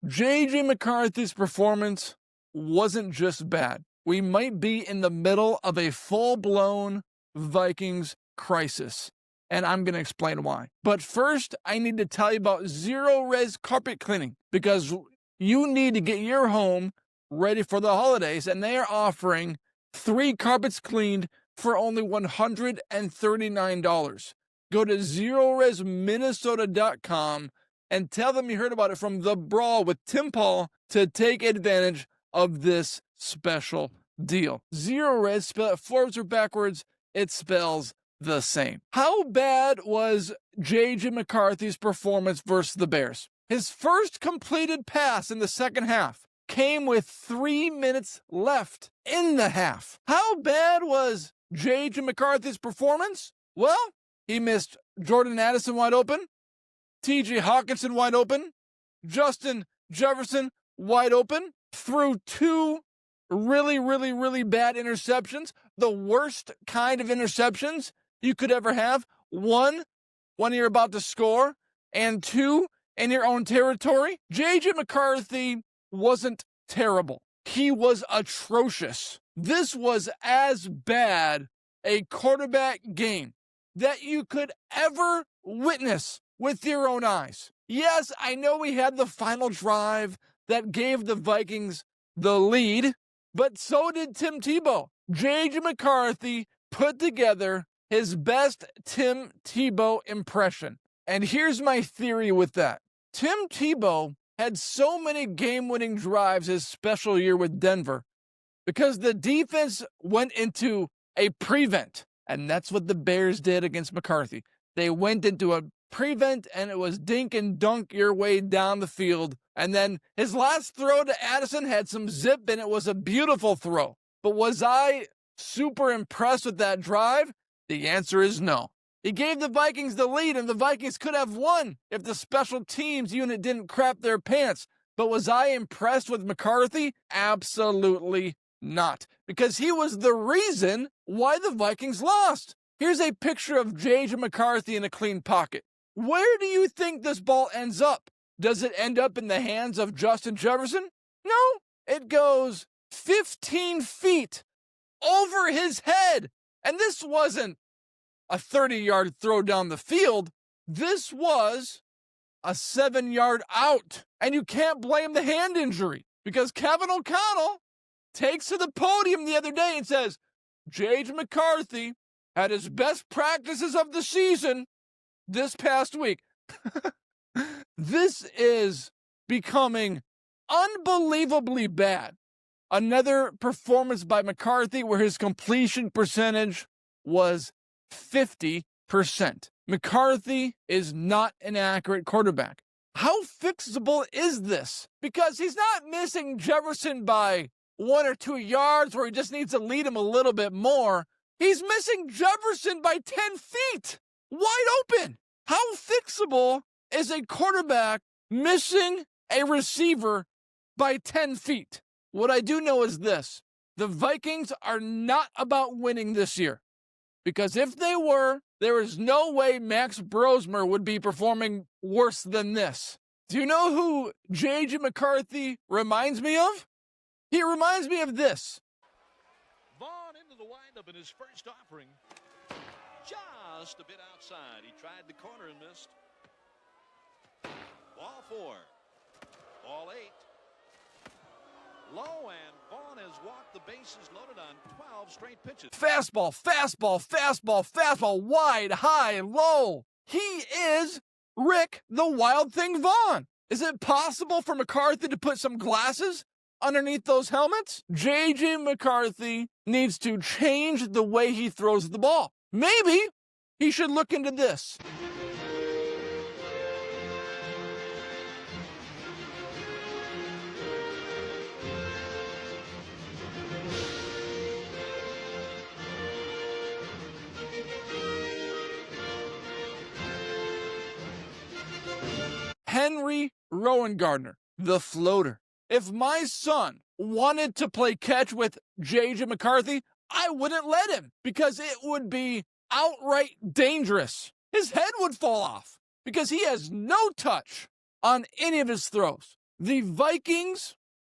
J.J. McCarthy's performance wasn't just bad. We might be in the middle of a full-blown Vikings crisis, and I'm going to explain why. But first, I need to tell you about Zero Res carpet cleaning, because you need to get your home ready for the holidays, and they are offering 3 carpets cleaned for only $139. Go to zeroresminnesota.com and tell them you heard about it from The Brawl with Tim Paul to take advantage of this special deal. Zero Res, spell it forwards or backwards, it spells the same. How bad was J.J. McCarthy's performance versus the Bears? His first completed pass in the second half came with 3 minutes left in the half. How bad was J.J. McCarthy's performance? Well, he missed Jordan Addison wide open, T.J. Hawkinson wide open, Justin Jefferson wide open, threw 2 really bad interceptions, the worst kind of interceptions you could ever have. 1, when you're about to score, and 2, in your own territory. J.J. McCarthy wasn't terrible. He was atrocious. This was as bad a quarterback game that you could ever witness with your own eyes. Yes, I know we had the final drive that gave the Vikings the lead, but so did Tim Tebow. J.J. McCarthy put together his best Tim Tebow impression. And here's my theory with that. Tim Tebow had so many game-winning drives his special year with Denver because the defense went into a prevent. And that's what the Bears did against McCarthy. They went into a prevent, and it was dink and dunk your way down the field. And then his last throw to Addison had some zip, and it was a beautiful throw. But was I super impressed with that drive? The answer is no. He gave the Vikings the lead, and the Vikings could have won if the special teams unit didn't crap their pants. But was I impressed with McCarthy? Absolutely not. Because he was the reason why the Vikings lost. Here's a picture of J.J. McCarthy in a clean pocket. Where do you think this ball ends up? Does it end up in the hands of Justin Jefferson? No, it goes 15 feet over his head. And this wasn't a 30-yard throw down the field. This was a 7-yard out. And you can't blame the hand injury because Kevin O'Connell takes to the podium the other day and says, J.J. McCarthy had his best practices of the season this past week. This is becoming unbelievably bad. Another performance by McCarthy where his completion percentage was 50%. McCarthy is not an accurate quarterback. How fixable is this? Because he's not missing Jefferson by 1 or 2 yards where he just needs to lead him a little bit more. He's missing Jefferson by 10 feet, wide open. How fixable is a quarterback missing a receiver by 10 feet? What I do know is this. The Vikings are not about winning this year. Because if they were, there is no way Max Brosmer would be performing worse than this. Do you know who J.J. McCarthy reminds me of? He reminds me of this. Vaughn into the windup in his first offering. Just a bit outside. He tried the corner and missed. Ball 4. Ball 8. Low, and Vaughn has walked the bases loaded on 12 straight pitches. Fastball, fastball, fastball, fastball, wide, high, low. He is Rick the Wild Thing Vaughn. Is it possible for McCarthy to put some glasses underneath those helmets? J.J. McCarthy needs to change the way he throws the ball. Maybe he should look into this. Henry Rowan Gardner, the floater. If my son wanted to play catch with J.J. McCarthy, I wouldn't let him because it would be outright dangerous. His head would fall off because he has no touch on any of his throws. The Vikings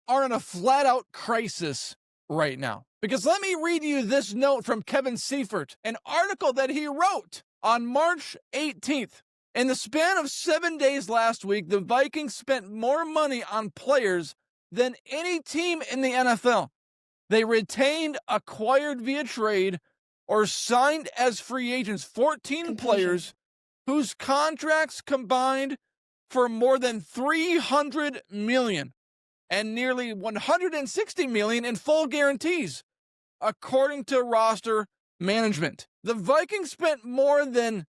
are in a flat-out crisis right now. Because let me read you this note from Kevin Seifert, an article that he wrote on March 18th. In the span of 7 days last week, the Vikings spent more money on players than any team in the NFL. They retained, acquired via trade, or signed as free agents 14 players whose contracts combined for more than $300 million and nearly $160 million in full guarantees, according to roster management. The Vikings spent more than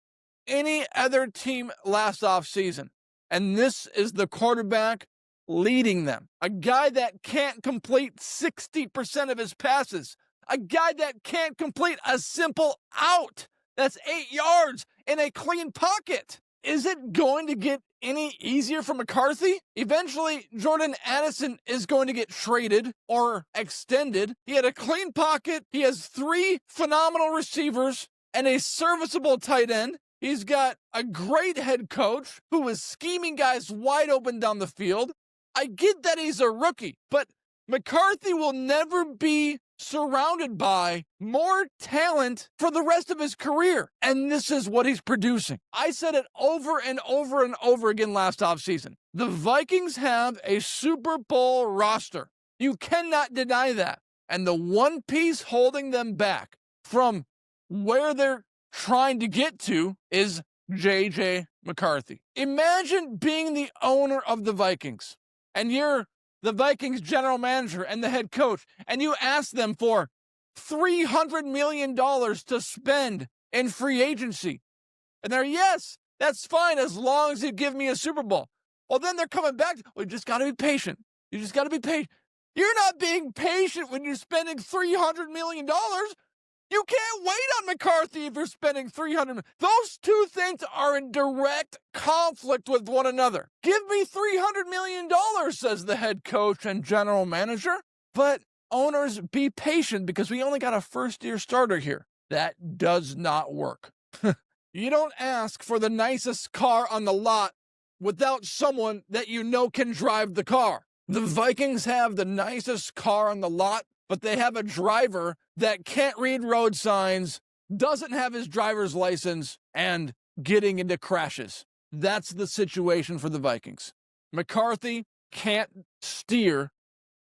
any other team last offseason, and this is the quarterback leading them. A guy that can't complete 60% of his passes. A guy that can't complete a simple out. That's 8 yards in a clean pocket. Is it going to get any easier for McCarthy? Eventually, Jordan Addison is going to get traded or extended. He had a clean pocket. He has 3 phenomenal receivers and a serviceable tight end. He's got a great head coach who is scheming guys wide open down the field. I get that he's a rookie, but McCarthy will never be surrounded by more talent for the rest of his career. And this is what he's producing. I said it over and over and over again last offseason. The Vikings have a Super Bowl roster. You cannot deny that. And the one piece holding them back from where they're trying to get to is J.J. McCarthy. Imagine being the owner of the Vikings, and you're the Vikings general manager and the head coach, and you ask them for $300 million to spend in free agency. And they're, yes, that's fine as long as you give me a Super Bowl. Well, then they're coming back. We just got to be patient. You just got to be patient. You're not being patient when you're spending $300 million. You can't wait on McCarthy if you're spending $300 million. Those two things are in direct conflict with one another. Give me $300 million, says the head coach and general manager. But owners, be patient because we only got a first-year starter here. That does not work. You don't ask for the nicest car on the lot without someone that you know can drive the car. The Vikings have the nicest car on the lot, but they have a driver that can't read road signs, doesn't have his driver's license, and getting into crashes. That's the situation for the Vikings. McCarthy can't steer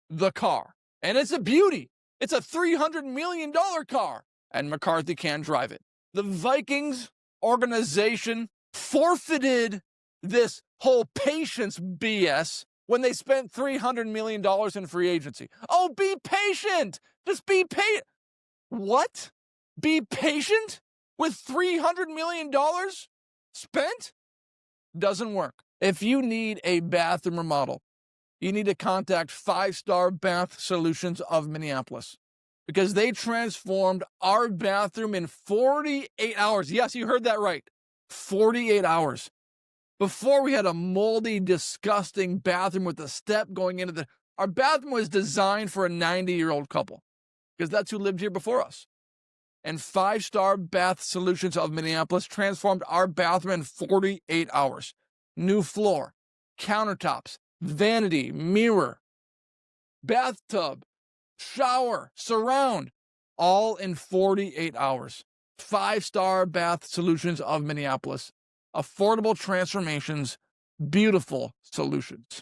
the car. And it's a beauty. It's a $300 million car, and McCarthy can't drive it. The Vikings organization forfeited this whole patience BS when they spent $300 million in free agency. Oh, be patient. Just be patient. What? Be patient with $300 million spent? Doesn't work. If you need a bathroom remodel, you need to contact 5-Star Bath Solutions of Minneapolis because they transformed our bathroom in 48 hours. Yes, you heard that right. 48 hours. Before we had a moldy, disgusting bathroom with a step going into the... Our bathroom was designed for a 90-year-old couple because that's who lived here before us. And 5-Star Bath Solutions of Minneapolis transformed our bathroom in 48 hours. New floor, countertops, vanity, mirror, bathtub, shower, surround, all in 48 hours. 5-Star Bath Solutions of Minneapolis. Affordable transformations, beautiful solutions.